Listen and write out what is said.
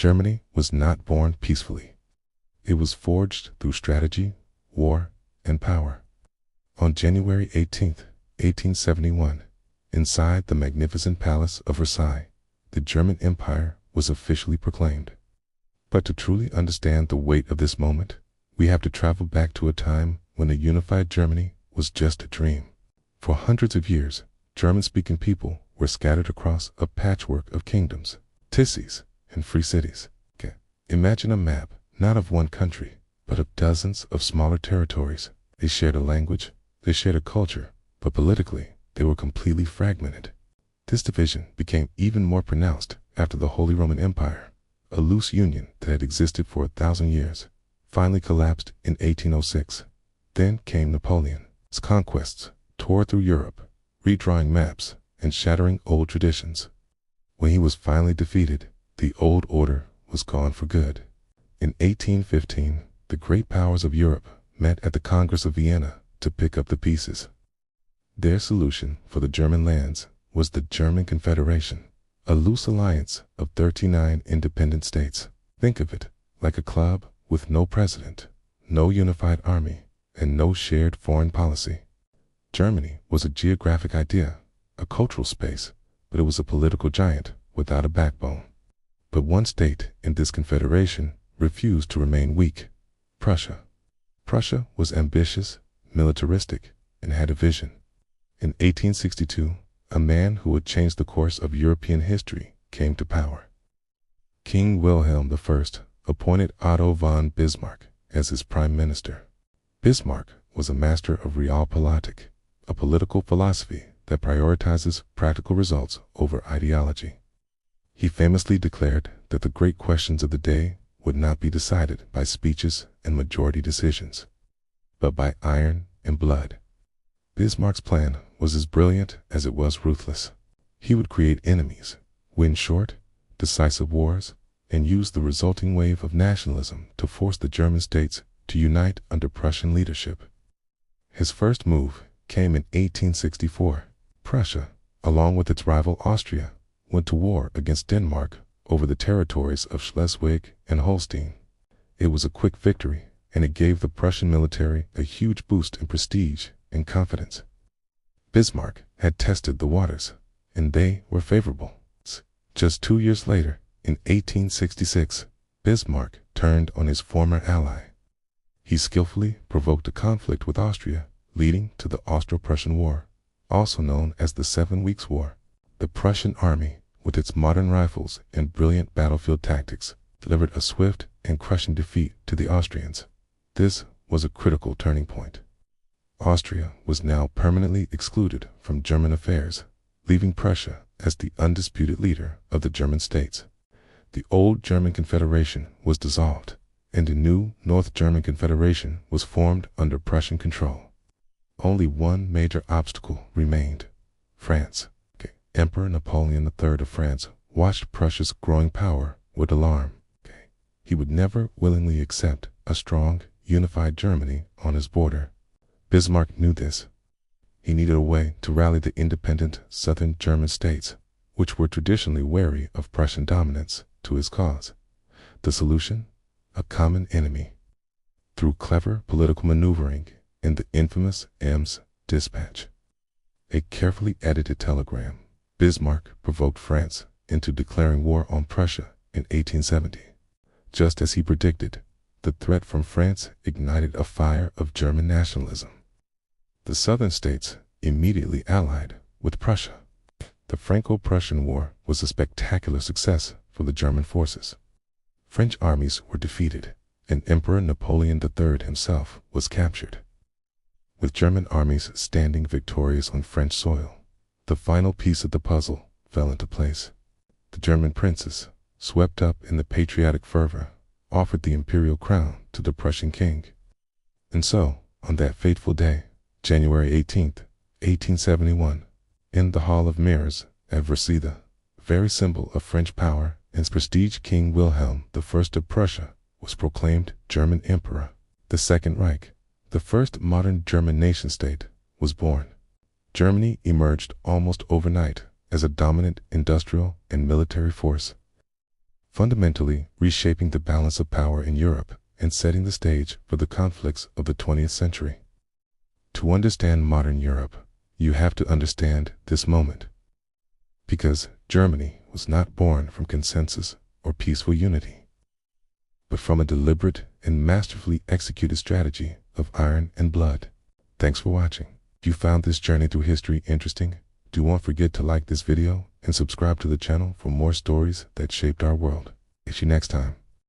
Germany was not born peacefully. It was forged through strategy, war, and power. On January 18, 1871, inside the magnificent Palace of Versailles, the German Empire was officially proclaimed. But to truly understand the weight of this moment, we have to travel back to a time when a unified Germany was just a dream. For hundreds of years, German-speaking people were scattered across a patchwork of kingdoms, tissues, and free cities. Imagine a map, not of one country, but of dozens of smaller territories. They shared a language, they shared a culture, but politically, they were completely fragmented. This division became even more pronounced after the Holy Roman Empire, a loose union that had existed for 1,000 years, finally collapsed in 1806. Then came Napoleon's conquests, tore through Europe, redrawing maps and shattering old traditions. When he was finally defeated, the old order was gone for good. In 1815, the great powers of Europe met at the Congress of Vienna to pick up the pieces. Their solution for the German lands was the German Confederation, a loose alliance of 39 independent states. Think of it like a club with no president, no unified army, and no shared foreign policy. Germany was a geographic idea, a cultural space, but it was a political giant without a backbone. But one state in this confederation refused to remain weak: Prussia. Prussia was ambitious, militaristic, and had a vision. In 1862, a man who would change the course of European history came to power. King Wilhelm I appointed Otto von Bismarck as his prime minister. Bismarck was a master of Realpolitik, a political philosophy that prioritizes practical results over ideology. He famously declared that the great questions of the day would not be decided by speeches and majority decisions, but by iron and blood. Bismarck's plan was as brilliant as it was ruthless. He would create enemies, win short, decisive wars, and use the resulting wave of nationalism to force the German states to unite under Prussian leadership. His first move came in 1864. Prussia, along with its rival Austria, went to war against Denmark over the territories of Schleswig and Holstein. It was a quick victory, and it gave the Prussian military a huge boost in prestige and confidence. Bismarck had tested the waters, and they were favorable. Just 2 years later, in 1866, Bismarck turned on his former ally. He skillfully provoked a conflict with Austria, leading to the Austro-Prussian War, also known as the 7 Weeks' War. The Prussian army, with its modern rifles and brilliant battlefield tactics, delivered a swift and crushing defeat to the Austrians. This was a critical turning point. Austria was now permanently excluded from German affairs, leaving Prussia as the undisputed leader of the German states. The old German Confederation was dissolved, and a new North German Confederation was formed under Prussian control. Only one major obstacle remained: France. Emperor Napoleon III of France watched Prussia's growing power with alarm. He would never willingly accept a strong, unified Germany on his border. Bismarck knew this. He needed a way to rally the independent southern German states, which were traditionally wary of Prussian dominance, to his cause. The solution? A common enemy. Through clever political maneuvering in the infamous Ems Dispatch, a carefully edited telegram, Bismarck provoked France into declaring war on Prussia in 1870. Just as he predicted, the threat from France ignited a fire of German nationalism. The southern states immediately allied with Prussia. The Franco-Prussian War was a spectacular success for the German forces. French armies were defeated, and Emperor Napoleon III himself was captured. With German armies standing victorious on French soil, the final piece of the puzzle fell into place. The German princes, swept up in the patriotic fervor, offered the imperial crown to the Prussian king. And so, on that fateful day, January 18, 1871, in the Hall of Mirrors at Versailles, very symbol of French power and prestige, King Wilhelm I of Prussia was proclaimed German Emperor. The Second Reich, the first modern German nation-state, was born. Germany emerged almost overnight as a dominant industrial and military force. fundamentally reshaping the balance of power in Europe and setting the stage for the conflicts of the 20th century. To understand modern Europe, you have to understand this moment. Because Germany was not born from consensus or peaceful unity, but from a deliberate and masterfully executed strategy of iron and blood. Thanks for watching. If you found this journey through history interesting, do not forget to like this video and subscribe to the channel for more stories that shaped our world. See you next time.